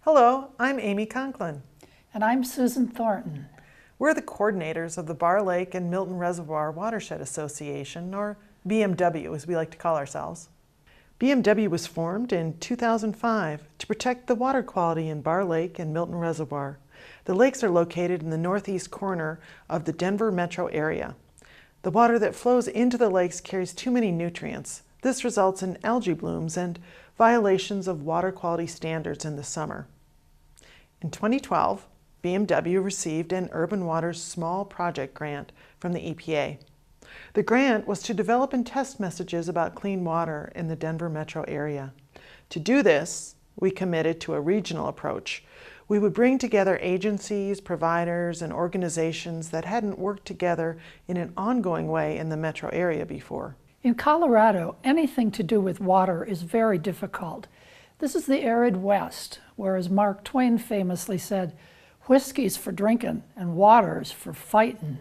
Hello, I'm Amy Conklin. And I'm Susan Thornton. We're the coordinators of the Barr Lake and Milton Reservoir Watershed Association, or BMW as we like to call ourselves. BMW was formed in 2005 to protect the water quality in Barr Lake and Milton Reservoir. The lakes are located in the northeast corner of the Denver metro area. The water that flows into the lakes carries too many nutrients. This results in algae blooms and violations of water quality standards in the summer. In 2012, BMW received an Urban Waters Small Project Grant from the EPA. The grant was to develop and test messages about clean water in the Denver metro area. To do this, we committed to a regional approach. We would bring together agencies, providers, and organizations that hadn't worked together in an ongoing way in the metro area before. In Colorado, anything to do with water is very difficult. This is the arid West, where, as Mark Twain famously said, whiskey's for drinking and water's for fighting.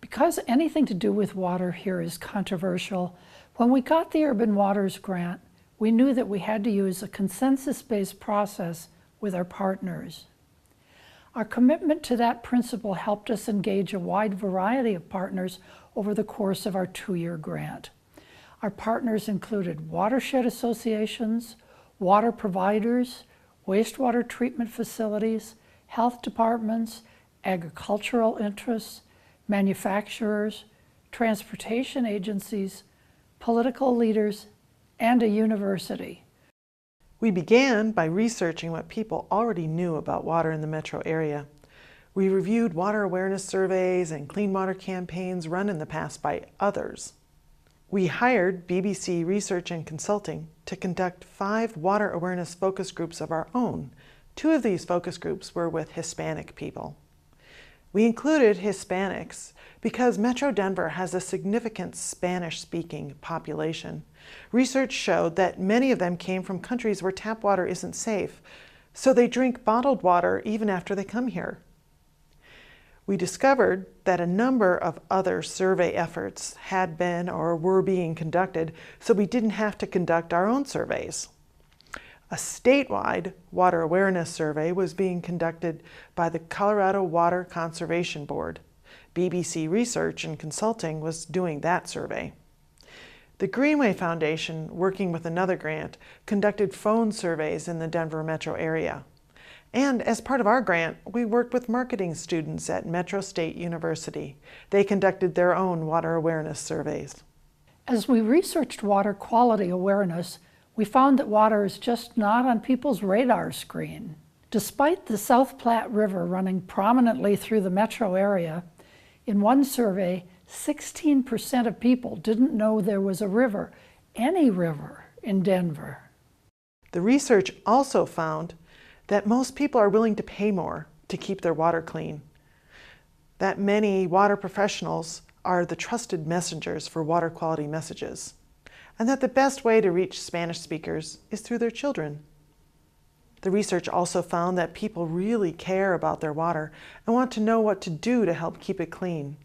Because anything to do with water here is controversial, when we got the Urban Waters Grant, we knew that we had to use a consensus-based process with our partners. Our commitment to that principle helped us engage a wide variety of partners over the course of our 2-year grant. Our partners included watershed associations, water providers, wastewater treatment facilities, health departments, agricultural interests, manufacturers, transportation agencies, political leaders, and a university. We began by researching what people already knew about water in the metro area. We reviewed water awareness surveys and clean water campaigns run in the past by others. We hired BBC Research and Consulting to conduct 5 water awareness focus groups of our own. 2 of these focus groups were with Hispanic people. We included Hispanics because Metro Denver has a significant Spanish-speaking population. Research showed that many of them came from countries where tap water isn't safe, so they drink bottled water even after they come here. We discovered that a number of other survey efforts had been or were being conducted, so we didn't have to conduct our own surveys. A statewide water awareness survey was being conducted by the Colorado Water Conservation Board. BBC Research and Consulting was doing that survey. The Greenway Foundation, working with another grant, conducted phone surveys in the Denver metro area. And as part of our grant, we worked with marketing students at Metro State University. They conducted their own water awareness surveys. As we researched water quality awareness, we found that water is just not on people's radar screen. Despite the South Platte River running prominently through the metro area, in one survey, 16% of people didn't know there was a river, any river, in Denver. The research also found that most people are willing to pay more to keep their water clean. That many water professionals are the trusted messengers for water quality messages. And that the best way to reach Spanish speakers is through their children. The research also found that people really care about their water and want to know what to do to help keep it clean.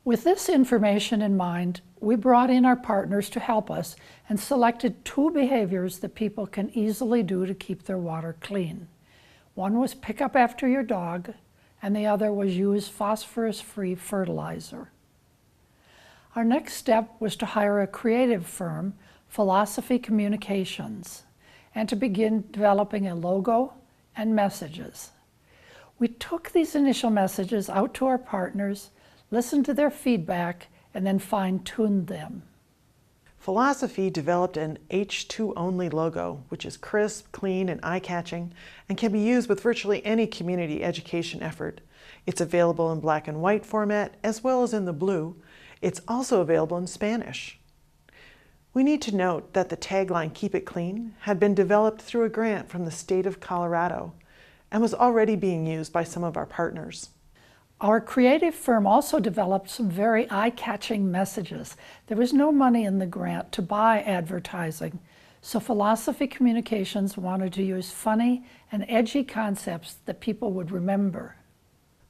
With this information in mind, we brought in our partners to help us and selected 2 behaviors that people can easily do to keep their water clean. One was pick up after your dog, and the other was use phosphorus-free fertilizer. Our next step was to hire a creative firm, Philosophy Communications, and to begin developing a logo and messages. We took these initial messages out to our partners, listened to their feedback, and then fine-tuned them. Philosophy developed an H2-only logo, which is crisp, clean, and eye-catching, and can be used with virtually any community education effort. It's available in black and white format, as well as in the blue. It's also available in Spanish. We need to note that the tagline, "Keep It Clean," had been developed through a grant from the state of Colorado and was already being used by some of our partners. Our creative firm also developed some very eye-catching messages. There was no money in the grant to buy advertising, so Philosophy Communications wanted to use funny and edgy concepts that people would remember.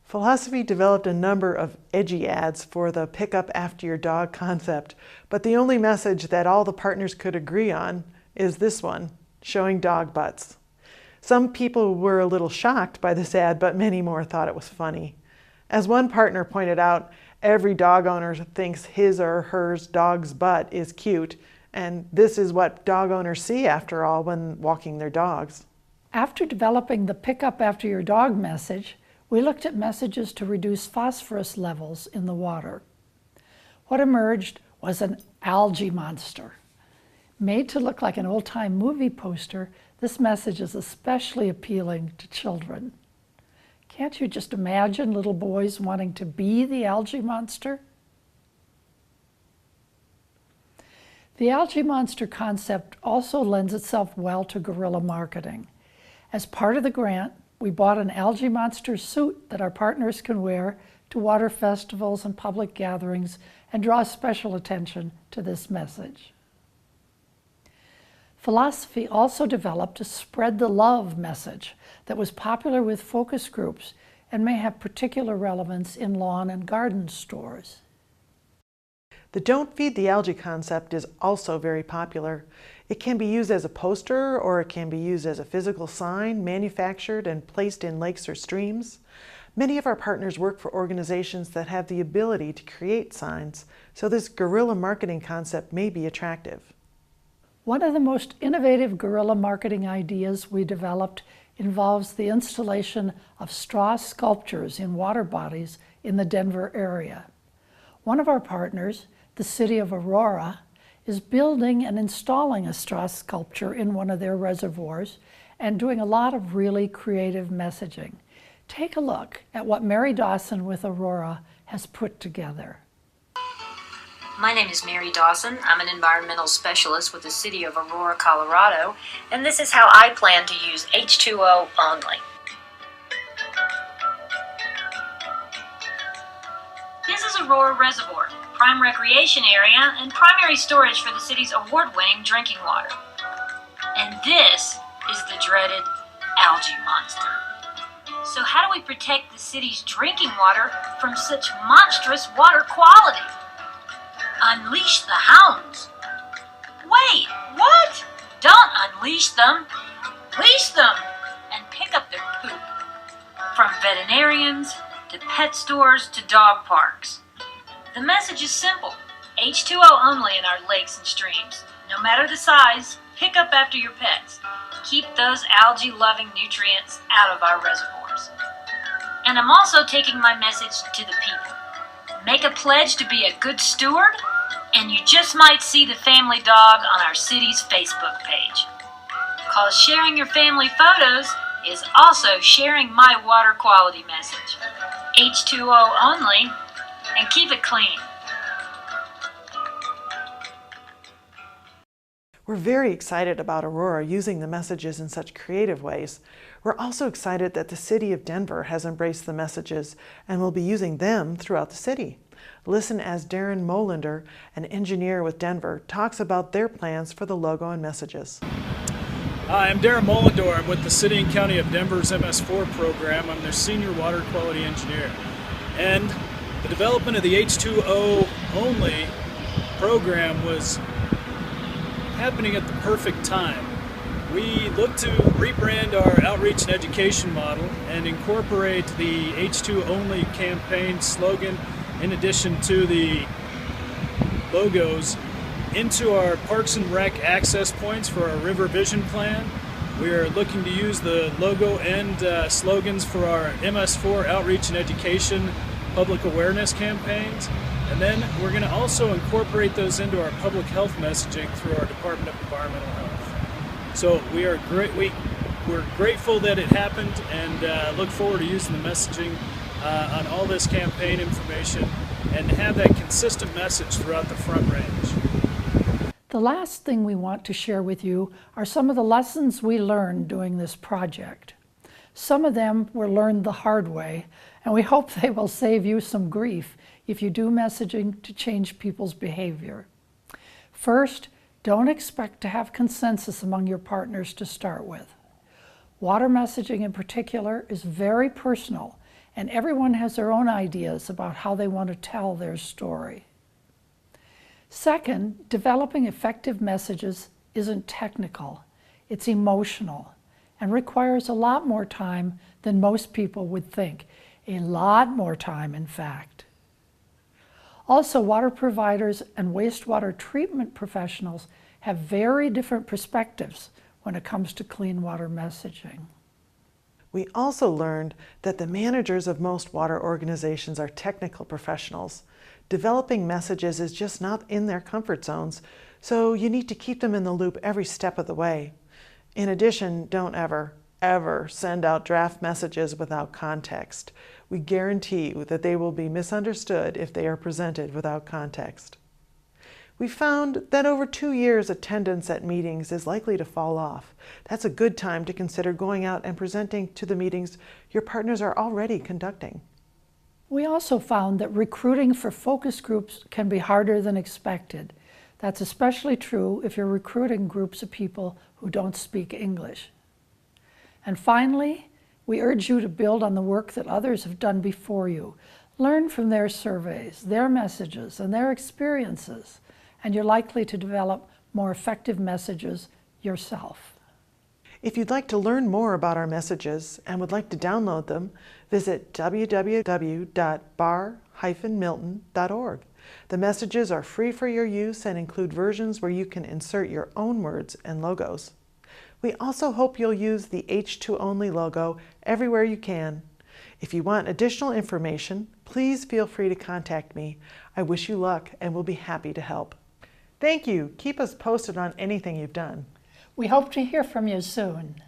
Philosophy developed a number of edgy ads for the pick up after your dog concept, but the only message that all the partners could agree on is this one, showing dog butts. Some people were a little shocked by this ad, but many more thought it was funny. As one partner pointed out, every dog owner thinks his or her dog's butt is cute, and this is what dog owners see, after all, when walking their dogs. After developing the pick up after your dog message, we looked at messages to reduce phosphorus levels in the water. What emerged was an algae monster. Made to look like an old-time movie poster, this message is especially appealing to children. Can't you just imagine little boys wanting to be the algae monster? The algae monster concept also lends itself well to guerrilla marketing. As part of the grant, we bought an algae monster suit that our partners can wear to water festivals and public gatherings and draw special attention to this message. Philosophy also developed a spread the love message that was popular with focus groups and may have particular relevance in lawn and garden stores. The Don't Feed the Algae concept is also very popular. It can be used as a poster, or it can be used as a physical sign manufactured and placed in lakes or streams. Many of our partners work for organizations that have the ability to create signs, so this guerrilla marketing concept may be attractive. One of the most innovative guerrilla marketing ideas we developed involves the installation of straw sculptures in water bodies in the Denver area. One of our partners, the city of Aurora, is building and installing a straw sculpture in one of their reservoirs and doing a lot of really creative messaging. Take a look at what Mary Dawson with Aurora has put together. My name is Mary Dawson. I'm an environmental specialist with the city of Aurora, Colorado, and this is how I plan to use H2O only. This is Aurora Reservoir, prime recreation area and primary storage for the city's award-winning drinking water. And this is the dreaded algae monster. So how do we protect the city's drinking water from such monstrous water quality? Unleash the hounds. Wait, what? Don't unleash them. Leash them and pick up their poop. From veterinarians to pet stores to dog parks. The message is simple. H2O only in our lakes and streams. No matter the size, pick up after your pets. Keep those algae-loving nutrients out of our reservoirs. And I'm also taking my message to the people. Make a pledge to be a good steward, and you just might see the family dog on our city's Facebook page. 'Cause sharing your family photos is also sharing my water quality message. H2O only, and keep it clean. We're very excited about Aurora using the messages in such creative ways. We're also excited that the city of Denver has embraced the messages and will be using them throughout the city. Listen as Darren Molander, an engineer with Denver, talks about their plans for the logo and messages. Hi, I'm Darren Molander. I'm with the City and County of Denver's MS4 program. I'm their senior water quality engineer. And the development of the H2O only program was happening at the perfect time. We look to rebrand our outreach and education model and incorporate the H2 only campaign slogan in addition to the logos into our Parks and Rec access points for our River Vision plan. We are looking to use the logo and slogans for our MS4 outreach and education public awareness campaigns. And then we're going to also incorporate those into our public health messaging through our Department of Environmental Health. So we're grateful that it happened, and look forward to using the messaging on all this campaign information and have that consistent message throughout the Front Range. The last thing we want to share with you are some of the lessons we learned doing this project. Some of them were learned the hard way, and we hope they will save you some grief if you do messaging to change people's behavior. First, don't expect to have consensus among your partners to start with. Water messaging in particular is very personal, and everyone has their own ideas about how they want to tell their story. Second, developing effective messages isn't technical, it's emotional, and requires a lot more time than most people would think. A lot more time, in fact. Also, water providers and wastewater treatment professionals have very different perspectives when it comes to clean water messaging. We also learned that the managers of most water organizations are technical professionals. Developing messages is just not in their comfort zones, so you need to keep them in the loop every step of the way. In addition, don't ever send out draft messages without context. We guarantee you that they will be misunderstood if they are presented without context. We found that over 2 years, attendance at meetings is likely to fall off. That's a good time to consider going out and presenting to the meetings your partners are already conducting. We also found that recruiting for focus groups can be harder than expected. That's especially true if you're recruiting groups of people who don't speak English. And finally, we urge you to build on the work that others have done before you. Learn from their surveys, their messages, and their experiences, and you're likely to develop more effective messages yourself. If you'd like to learn more about our messages and would like to download them, visit www.bar-milton.org. The messages are free for your use and include versions where you can insert your own words and logos. We also hope you'll use the H2 Only logo everywhere you can. If you want additional information, please feel free to contact me. I wish you luck and will be happy to help. Thank you. Keep us posted on anything you've done. We hope to hear from you soon.